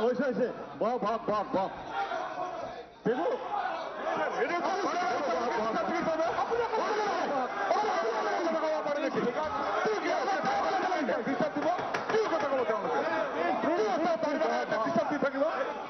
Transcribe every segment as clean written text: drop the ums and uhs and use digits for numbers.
হৈছে বহক বহক বহক বহক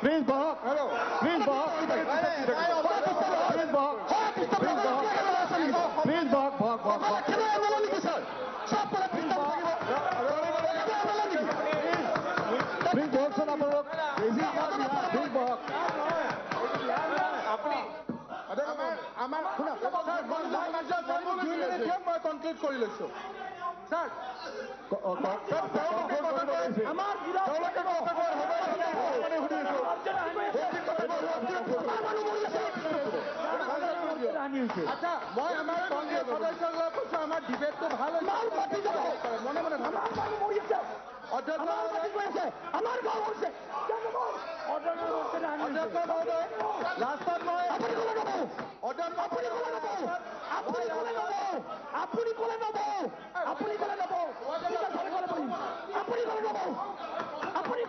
প্লিজ বহক প্লিজ বহক প্লিজ বহক প্লিজ বহক বহক বহক প্লিজ বহকচোন আপোনালোক প্লিজ বহক আপুনি মই কনক্লুড কৰি লৈছো ছাৰ আচ্ছা মই আমাৰ কংগ্ৰেছ সদস্যসকলক কৈছো আমাৰ ডিবেটটো ভাল হৈছে মনে মনে লাষ্টত মই আপুনি ক'লে নব আপুনি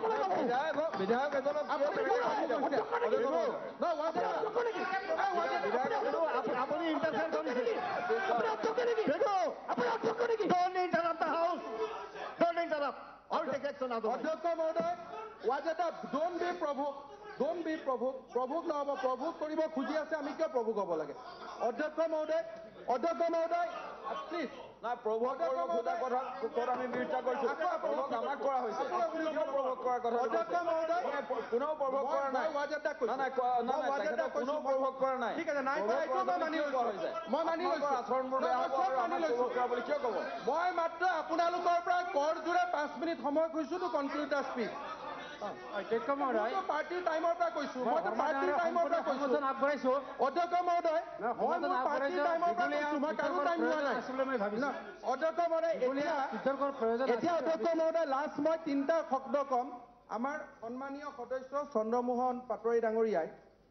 ক'লে নব বিধায়ক এজনক আপুনি ইণ্টাৰফেয়াৰ কৰিছে অধ্যক্ষ মহোদয় ৱাজেদা ডোন্ট বি প্ৰভুক নহ'ব প্ৰভুক কৰিব খুজি আছে আমি কিয় প্ৰভুক হ'ব লাগে অধ্যক্ষ মহোদয় প্লিজ নাই প্ৰভুক খোজা কথা আমি বিৰোধিতা কৰিছো প্ৰভুক আমাক কৰা হৈছে প্ৰভুক কৰাৰ কথা অধ্যক্ষ মহোদয় কোনেও প্ৰভুক কৰা নাই ৱাজেদা কৈছো কোনেও প্ৰভুক কৰা নাই ঠিক আছে নাই মই মানি লৈছো আচৰণবোৰ বেয়া হ'ব আৰু আমাক প্ৰভুক কৰা বুলি কিয় ক'ব মই মাত্ৰ আপোনালোকৰ পৰা কৰজোৰে 5 মিনিট সময় খুজিছো টু কনক্লুড দ্য স্পীচ পাৰ্টিৰ টাইমৰ পৰা কৈছো মইতো পাৰ্টিৰ টাইমৰ পৰা কৈছো আগবঢ়াইছো অধ্যক্ষ মহোদয় মই পাৰ্টিৰ টাইমৰ পৰা কৈছো মই কাৰো টাইম লোৱা নাই অধ্যক্ষ মহোদয় এতিয়া অধ্যক্ষ মহোদয় লাষ্ট মই 3টা শব্দ কম আমাৰ সন্মানীয় সদস্য চন্দ্ৰমোহন পাটোৱাৰী ডাঙৰীয়াই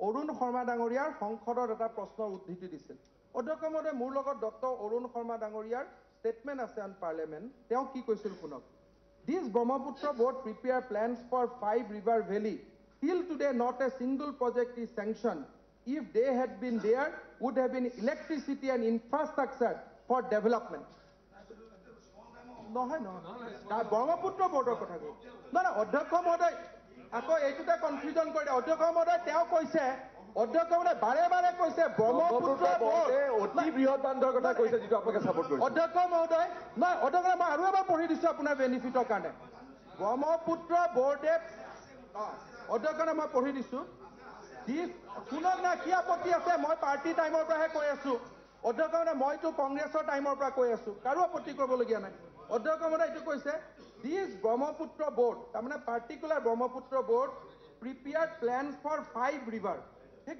অৰুণ শৰ্মা ডাঙৰীয়াৰ সংসদত এটা প্ৰশ্নৰ উদ্ধৃতি দিছিল অধ্যক্ষ মহোদয় মোৰ লগত ডক্টৰ অৰুণ শৰ্মা ডাঙৰীয়াৰ ষ্টেটমেণ্ট আছে অন পাৰ্লিয়ামেণ্ট তেওঁ কি কৈছিল শুনক This Brahmaputra board prepare plans for 5 river valley. Till today, not a single project is sanctioned. If they had been there, would have been electricity and infrastructure for development. No. Brahmaputra board of Kotha. No. Odhyaksh Mohoday. Ako eituta confusion kore. Odhyaksh Mohoday teo koise. অধ্যক্ষ মহোদয় বাৰে কৈছে ব্ৰহ্মপুত্ৰ অতি বৃহৎ বান্ধৰ কথা কৈছে যিটো আপোনালোকে ছাপোৰ্ট কৰিছে অধ্যক্ষ মহোদয় নহয় অধ্যক্ষ মই আৰু এবাৰ পঢ়ি দিছো আপোনাৰ বেনিফিটৰ কাৰণে ব্ৰহ্মপুত্ৰ বৰ্ডে অধ্যক্ষ মই পঢ়ি দিছো শুনক না কি আপত্তি আছে মই পাৰ্টি টাইমৰ পৰাহে কৈ আছো অধ্যক্ষ মহোদয় মইতো কংগ্ৰেছৰ টাইমৰ পৰা কৈ আছো কাৰো আপত্তি কৰিবলগীয়া নাই অধ্যক্ষ মহোদয় এইটো কৈছে দিছ ব্ৰহ্মপুত্ৰ বৰ্ড তাৰমানে particular Brahmaputra board prepared plans for 5 river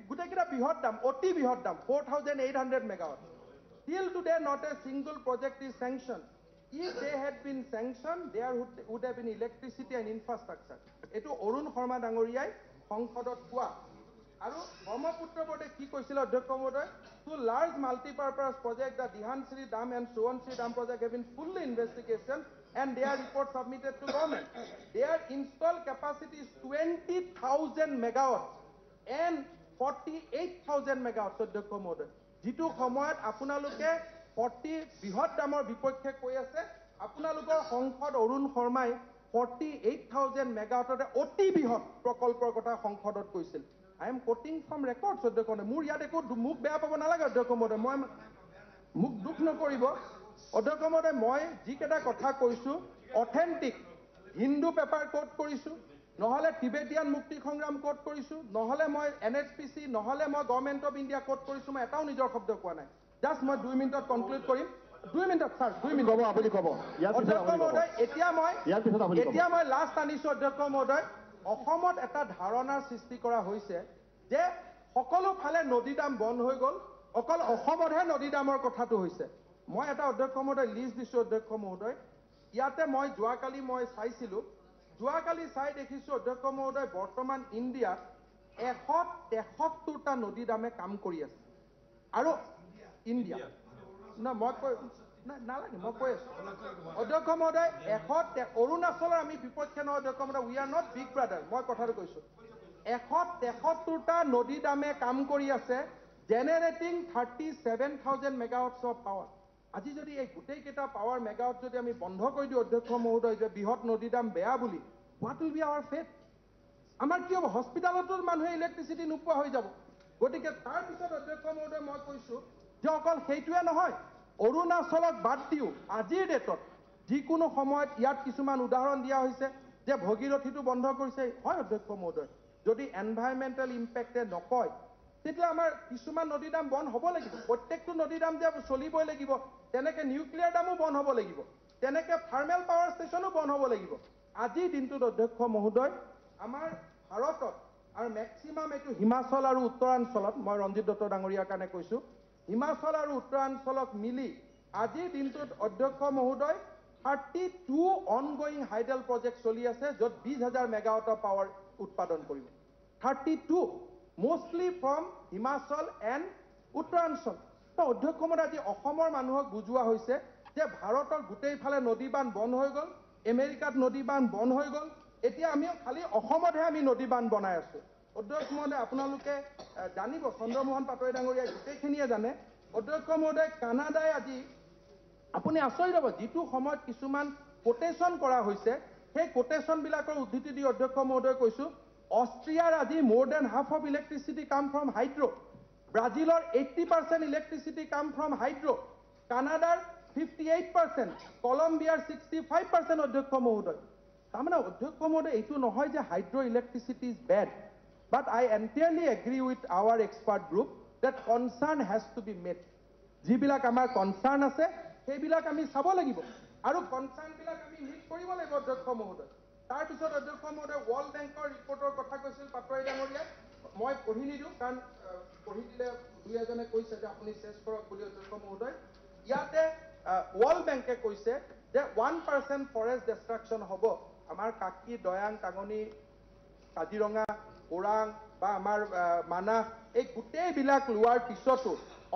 গোটেইকেইটা বৃহৎ দাম অতি বৃহৎ দাম 4,800 megawatt. Till today, not a single project is sanctioned. If they had been sanctioned, there would have been electricity and infrastructure. এইটো অৰুণ শৰ্মা ডাঙৰীয়াই সংসদত কোৱা আৰু ব্ৰহ্মপুত্ৰ বোৰ্ডে কি কৈছিল অধ্যক্ষ মহোদয় to large multipurpose project the দিহানশ্ৰী dam and Subansiri dam project have been fully investigation and their report submitted to government. Their installed capacity is 20,000 megawatts and 48,000 megawatt অধ্যক্ষ মহোদয় যিটো সময়ত আপোনালোকে 40 বৃহৎ দামৰ বিপক্ষে কৈ আছে আপোনালোকৰ সংসদ অৰুণ শৰ্মাই 48,000 মেগাৱাটৰ অতি বৃহৎ প্ৰকল্পৰ কথা সংসদত কৈছিল আই এম কোটিং ফ্ৰম ৰেকৰ্ডছ অধ্যক্ষ মহোদয় মোৰ ইয়াত একো মুখ বেয়া পাব নালাগে অধ্যক্ষ মহোদয় মই মুখ দুখ নকৰিব অধ্যক্ষ মহোদয় মই যিকেইটা কথা কৈছো অথেন্টিক হিন্দু পেপাৰ কোট কৰিছো নহলে টিবেটিয়ান মুক্তি সংগ্ৰাম কোট কৰিছো নহলে মই NHPC নহলে মই গভৰ্নমেন্ট অফ ইন্ডিয়া কোট কৰিছো মই এটাও নিজৰ শব্দ কোৱা নাই জাস্ট মই 2 মিনিটত কনক্লুড কৰিম 2 মিনিটত স্যাৰ 2 মিনিট ক'ব আপুনি ক'ব অধ্যক্ষ মহোদয় এতিয়া মই লাষ্ট আনিছো অধ্যক্ষ মহোদয় অসমত এটা ধাৰণাৰ সৃষ্টি কৰা হৈছে যে সকলো ফালে নদী দাম বন্ধ হৈ গল অকল অসমতহে নদী দামৰ কথাটো হৈছে মই এটা অধ্যক্ষ মহোদয় লিষ্ট দিছো অধ্যক্ষ মহোদয় ইয়াতে মই যোৱাকালি মই চাইছিলো যোৱাকালি চাই দেখিছো অধ্যক্ষ মহোদয় বৰ্তমান ইণ্ডিয়াত 173টা নদী দামে কাম কৰি আছে আৰু ইণ্ডিয়া না মই নালাগে মই কৈ আছো অধ্যক্ষ মহোদয় অৰুণাচলৰ আমি বিপক্ষে নহয় অধ্যক্ষ মহোদয় we are not big brother মই কথাটো কৈছো 173টা নদী দামে কাম কৰি আছে জেনেৰেটিং 37,000 মেগাৱাটছ অফ পাৱাৰ আজি যদি এই গোটেইকেইটা পাৱাৰ মেগাৱাট যদি আমি বন্ধ কৰি দিওঁ অধ্যক্ষ মহোদয় যে বৃহৎ নদী দাম বেয়া বুলি what will be our fate আমাৰ কি হ'ব হস্পিটেলতো মানুহে ইলেক্ট্ৰিচিটি নোপোৱা হৈ যাব গতিকে তাৰপিছত অধ্যক্ষ মহোদয় মই কৈছো যে অকল সেইটোৱে নহয় অৰুণাচলক বাদ দিও আজিৰ ডেটত যিকোনো সময়ত ইয়াত কিছুমান উদাহৰণ দিয়া হৈছে যে ভগীৰথীটো বন্ধ কৰিছে হয় অধ্যক্ষ মহোদয় যদি এনভাইৰনমেণ্টেল ইম্পেক্টে নকয় তেতিয়া আমাৰ কিছুমান নদী দাম বন্ধ হ'ব লাগিব প্ৰত্যেকটো নদী দাম যে চলিবই লাগিব তেনেকে নিউক্লিয়াৰ দামো বন্ধ হ'ব লাগিব তেনেকে থাৰ্মেল পাৱাৰ ষ্টেচনো বন্ধ হ'ব লাগিব আজিৰ দিনটোত অধ্যক্ষ মহোদয় আমাৰ ভাৰতত আৰু মেক্সিমাম এইটো হিমাচল আৰু উত্তৰাঞ্চলত মই ৰঞ্জিত দত্ত ডাঙৰীয়াৰ কাৰণে কৈছো হিমাচল আৰু উত্তৰাঞ্চলক মিলি আজিৰ দিনটোত অধ্যক্ষ মহোদয় 32 অনগোয়িং হাইডেল প্ৰজেক্ট চলি আছে য'ত 20,000 মেগাৱাট অফ পাৱাৰ উৎপাদন কৰিব 32 মোষ্টলি ফ্ৰম হিমাচল এণ্ড উত্তৰাঞ্চল অধ্যক্ষ মহোদয় আজি অসমৰ মানুহক বুজোৱা হৈছে যে ভাৰতৰ গোটেইফালে নদী বান্ধ বন্ধ হৈ গ'ল আমেৰিকাত নদী বান্ধ বন্ধ হৈ গ'ল এতিয়া আমিও খালি অসমতহে আমি নদী বান্ধ বনাই আছো অধ্যক্ষ মহোদয় আপোনালোকে জানিব চন্দ্ৰমোহন পাটোৱাৰী ডাঙৰীয়াই গোটেইখিনিয়ে জানে অধ্যক্ষ মহোদয় কানাডাই আজি আপুনি আচৰিত হ'ব যিটো সময়ত কিছুমান কোটেশ্যন কৰা হৈছে সেই কোটেশ্যনবিলাকৰ উদ্ধৃতি দি অধ্যক্ষ মহোদয় কৈছো অষ্ট্ৰিয়াৰ আজি মোৰ দেন হাফ অফ ইলেক্ট্ৰিচিটি কাম ফ্ৰম হাইড্ৰ ব্ৰাজিলৰ 80% ইলেক্ট্ৰিচিটি কাম ফ্ৰম হাইড্ৰ কানাডাৰ 58% কলম্বিয়াৰ 65% অধ্যক্ষ মহোদয় তাৰমানে অধ্যক্ষ মহোদয় এইটো নহয় যে hydro electricity is bad but I entirely agree with our expert group that concern has to be made যিবিলাক আমাৰ কনচাৰ্ণ আছে সেইবিলাক আমি চাব লাগিব আৰু কনচাৰ্ণবিলাক আমি মিট কৰিব লাগিব অধ্যক্ষ মহোদয় তাৰপিছত অধ্যক্ষ মহোদয় ৱৰ্ল্ড বেংকৰ ৰিপৰ্টৰ কথা কৈছিল পাটোৱাৰী ডাঙৰীয়াই মই পঢ়ি নিদিওঁ কাৰণ পঢ়ি দিলে দুই এজনে কৈছে যে আপুনি চেছ কৰক বুলি অধ্যক্ষ মহোদয় ইয়াতে ৱৰ্ল্ড বেংকে কৈছে যে 1% ফৰেষ্ট ডিষ্ট্ৰাকশ্যন হ'ব আমাৰ কাকি দয়াং কাঙনি কাজিৰঙা ওৰাং বা আমাৰ মানাহ এই গোটেইবিলাক লোৱাৰ পিছতো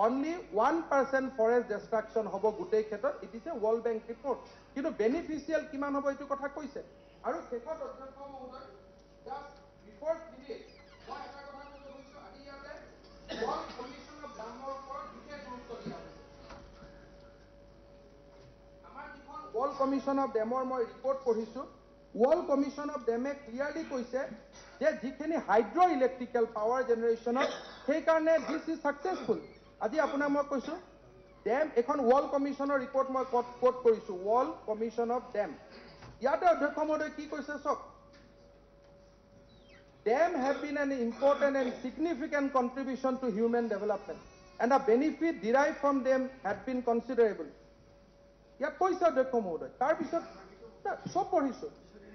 অনলি 1% ফৰেষ্ট ডিষ্ট্ৰাকশ্যন হ'ব গোটেই ক্ষেত্ৰত it is a world bank report কিন্তু বেনিফিচিয়েল কিমান হ'ব এইটো কথা কৈছে আৰু শেষত অধ্যক্ষ মহোদয় জাষ্ট বিফৰ ফিনিছ মই এটা কথা ক'ব গৈছো আজি ইয়াতে ৱৰ্ল্ড কমিশ্যন অফ ডামৰ ওপৰত বিশেষ গুৰুত্ব দিয়া হৈছে আমাৰ যিখন ৱৰ্ল্ড কমিশ্যন অফ ডেমৰ মই ৰিপৰ্ট পঢ়িছো ৱৰ্ল্ড কমিশ্যন অফ ডেমে ক্লিয়াৰলি কৈছে যে যিখিনি হাইড্ৰ ইলেক্ট্ৰিকেল পাৱাৰ জেনেৰেশ্যনত সেইকাৰণে দিছ ইজ ছাকচেছফুল আজি আপোনাক মই কৈছো ডেম এখন ৱৰ্ল্ড কমিশ্যনৰ ৰিপৰ্ট মই কোট কৰিছো ৱৰ্ল্ড কমিশ্যন অফ ডেম ইয়াতে অধ্যক্ষ মহোদয় কি কৈছে চাওক dam have been an important and significant contribution to human development and the benefit derive from dam have been considerable ইয়াত কৈছে অধ্যক্ষ মহোদয় তাৰপিছত চব পঢ়িছো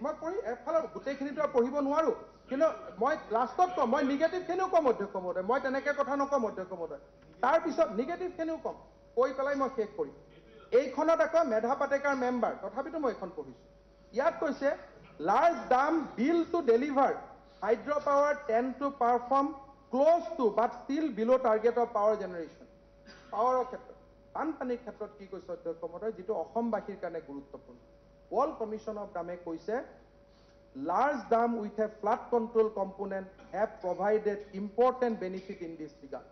মই পঢ়ি এফালে গোটেইখিনিতো পঢ়িব নোৱাৰো কিন্তু মই লাষ্টত কম মই নিগেটিভখিনিও কম অধ্যক্ষ মহোদয় মই তেনেকৈ কথা নকম অধ্যক্ষ মহোদয় তাৰপিছত নিগেটিভখিনিও কম কৈ পেলাই মই শেষ কৰিম এইখনত আকৌ মেধা পাটেকাৰ মেম্বাৰ তথাপিতো মই এইখন পঢ়িছো ইয়াত কৈছে large dam built to deliver hydro power tend to perform close to but still below' target of power generation পাৱাৰৰ ক্ষেত্ৰত বানপানীৰ ক্ষেত্ৰত কি কৈছে অধ্যক্ষ মহোদয় যিটো অসমবাসীৰ কাৰণে গুৰুত্বপূৰ্ণ ৱৰ্ল্ড কমিশ্যন অফ ডামে কৈছে large dam with a flood control component have provided important benefit in this regard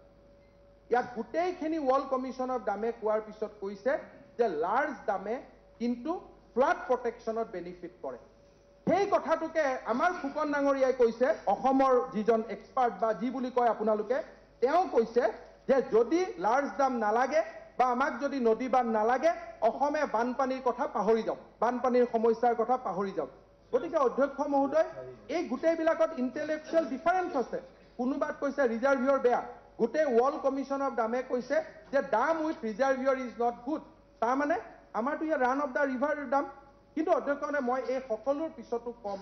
ইয়াত গোটেইখিনি ৱৰ্ল্ড কমিশ্যন অফ ডামে কোৱাৰ পিছত কৈছে যে লাৰ্জ ডামে কিন্তু ফ্লাড প্ৰটেকশ্যনত বেনিফিট কৰে সেই কথাটোকে আমাৰ ফুকন ডাঙৰীয়াই কৈছে অসমৰ যিজন এক্সপাৰ্ট বা যি বুলি কয় আপোনালোকে তেওঁ কৈছে যে যদি লাৰ্জ ডাম নালাগে বা আমাক যদি নদী বান্ধ নালাগে অসমে বানপানীৰ কথা পাহৰি যাওক বানপানীৰ সমস্যাৰ কথা পাহৰি যাওক গতিকে অধ্যক্ষ মহোদয় এই গোটেইবিলাকত ইণ্টেলেকচুৱেল ডিফাৰেঞ্চ আছে কোনোবাত কৈছে ৰিজাৰ্ভিয়ৰ বেয়া গোটেই ৱৰ্ল্ড কমিশ্যন অফ ডামে কৈছে যে ডাম উইথ ৰিজাৰ্ভিয়ৰ ইজ নট গুড তাৰমানে আমাৰতো ইয়াত ৰান অফ দ্য ৰিভাৰ ডাম কিন্তু অধ্যক্ষনে মই এই সকলোৰ পিছতো কম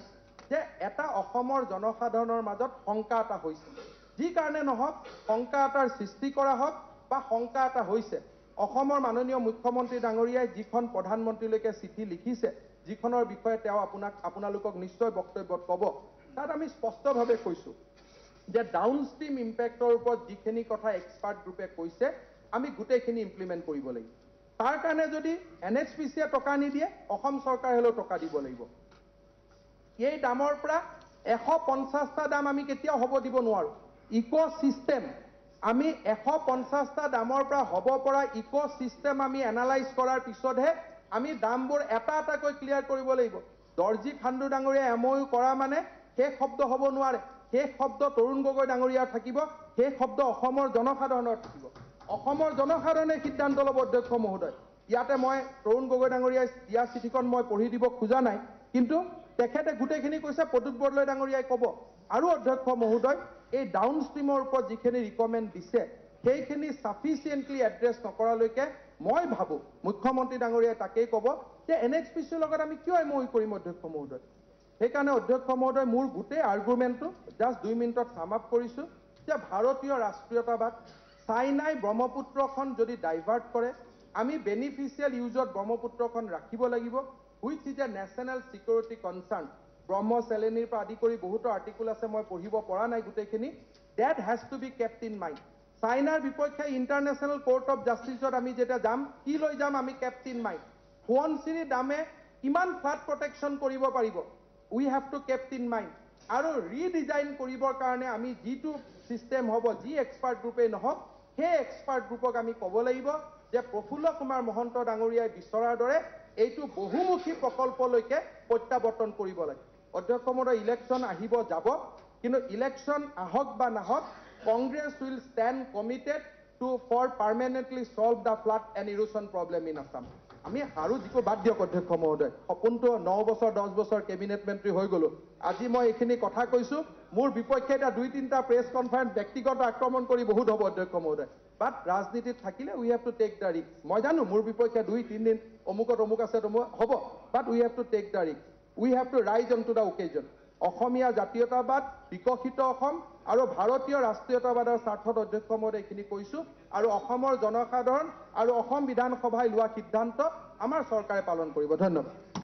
যে এটা অসমৰ জনসাধাৰণৰ মাজত শংকা এটা হৈছে যি কাৰণে নহওক শংকা এটাৰ সৃষ্টি কৰা হওক বা শংকা এটা হৈছে অসমৰ মাননীয় মুখ্যমন্ত্ৰী ডাঙৰীয়াই যিখন প্ৰধানমন্ত্ৰীলৈকে চিঠি লিখিছে যিখনৰ বিষয়ে তেওঁ আপোনালোকক নিশ্চয় বক্তব্যত ক'ব তাত আমি স্পষ্টভাৱে কৈছো যে ডাউনষ্ট্ৰীম ইম্পেক্টৰ ওপৰত যিখিনি কথা এক্সপাৰ্ট গ্ৰুপে কৈছে আমি গোটেইখিনি ইমপ্লিমেণ্ট কৰিব লাগিব তাৰ কাৰণে যদি NHPCয়ে টকা নিদিয়ে অসম চৰকাৰে হ'লেও টকা দিব লাগিব এই দামৰ পৰা 150টা দাম আমি কেতিয়াও হ'ব দিব নোৱাৰো ইকোচিস্টেম আমি 150টা দামৰ পৰা হ'ব পৰা ইকোচিস্টেম আমি এনালাইজ কৰাৰ পিছতহে আমি দামবোৰ এটা এটাকৈ ক্লিয়াৰ কৰিব লাগিব দৰ্জি খাণ্ডু ডাঙৰীয়া MOU কৰা মানে সেই শব্দ হ'ব নোৱাৰে সেই শব্দ তৰুণ গগৈ ডাঙৰীয়াৰ থাকিব সেই শব্দ অসমৰ জনসাধাৰণৰ থাকিব অসমৰ জনসাধাৰণে সিদ্ধান্ত ল'ব অধ্যক্ষ মহোদয় ইয়াতে মই তৰুণ গগৈ ডাঙৰীয়াই দিয়া চিঠিখন মই পঢ়ি দিব খোজা নাই কিন্তু তেখেতে গোটেইখিনি কৈছে প্ৰদ্যুৎ বৰদলৈ ডাঙৰীয়াই ক'ব আৰু অধ্যক্ষ মহোদয় এই ডাউন ষ্ট্ৰীমৰ ওপৰত যিখিনি ৰিকমেণ্ড দিছে সেইখিনি সাফিচিয়েণ্টলি এড্ৰেছ নকৰালৈকে মই ভাবো মুখ্যমন্ত্ৰী ডাঙৰীয়াই তাকেই ক'ব যে NHPCৰ লগত আমি কিয় MOU কৰিম অধ্যক্ষ মহোদয় সেইকাৰণে অধ্যক্ষ মহোদয় মোৰ গোটেই আৰ্গুমেণ্টটো জাষ্ট 2 মিনিটত সাম আপ কৰিছোঁ যে ভাৰতীয় ৰাষ্ট্ৰীয়তাবাদ চাইনাই ব্ৰহ্মপুত্ৰখন যদি ডাইভাৰ্ট কৰে আমি বেনিফিচিয়েল ইউজত ব্ৰহ্মপুত্ৰখন ৰাখিব লাগিব which is a national security concern ব্ৰহ্ম চেলেনিৰ পৰা আদি কৰি বহুতো আৰ্টিকল আছে মই পঢ়িব পৰা নাই গোটেইখিনি that has to be kept in mind চাইনাৰ বিপক্ষে ইণ্টাৰনেশ্যনেল কোৰ্ট অফ জাষ্টিছত আমি যেতিয়া যাম কি লৈ যাম আমি কেপ্ট ইন মাইণ্ড সোৱণশিৰি দামে কিমান ফ্লাড প্ৰটেকশ্যন কৰিব পাৰিব we have to kept in mind আৰু ৰিডিজাইন কৰিবৰ কাৰণে আমি যিটো ছিষ্টেম হ'ব যি এক্সপাৰ্ট গ্ৰুপেই নহওক সেই এক্সপাৰ্ট গ্ৰুপক আমি ক'ব লাগিব যে প্ৰফুল্ল কুমাৰ মহন্ত ডাঙৰীয়াই বিচৰাৰ দৰে এইটো বহুমুখী প্ৰকল্পলৈকে প্ৰত্যাৱৰ্তন কৰিব লাগে অধ্যক্ষ মহোদয় ইলেকশ্যন আহিব যাব কিন্তু ইলেকশ্যন আহক বা নাহক Congress will stand committed to for permanently solve the flood and erosion problem in Assam আমি হাৰো যিকো বাদ দিয়ক অধ্যক্ষ মহোদয় সপোনটো 9 বছৰ 10 বছৰ কেবিনেট মন্ত্ৰী হৈ গ'লো আজি মই এইখিনি কথা কৈছো মোৰ বিপক্ষে এটা 2-3টা প্ৰেছ কনফাৰেন্স ব্যক্তিগত আক্ৰমণ কৰি বহুত হ'ব অধ্যক্ষ মহোদয় বাট ৰাজনীতিত থাকিলে we have to take the risk মই জানো মোৰ বিপক্ষে 2-3 দিন অমুকত অমুক আছে হ'ব but we have to take the risk we have to rise on to the occasion অসমীয়া জাতীয়তাবাদ বিকশিত অসম আৰু ভাৰতীয় ৰাষ্ট্ৰীয়তাবাদৰ স্বাৰ্থত অধ্যক্ষ মহোদয় এইখিনি কৈছো আৰু অসমৰ জনসাধাৰণ আৰু অসম বিধানসভাই লোৱা সিদ্ধান্ত আমাৰ চৰকাৰে পালন কৰিব ধন্যবাদ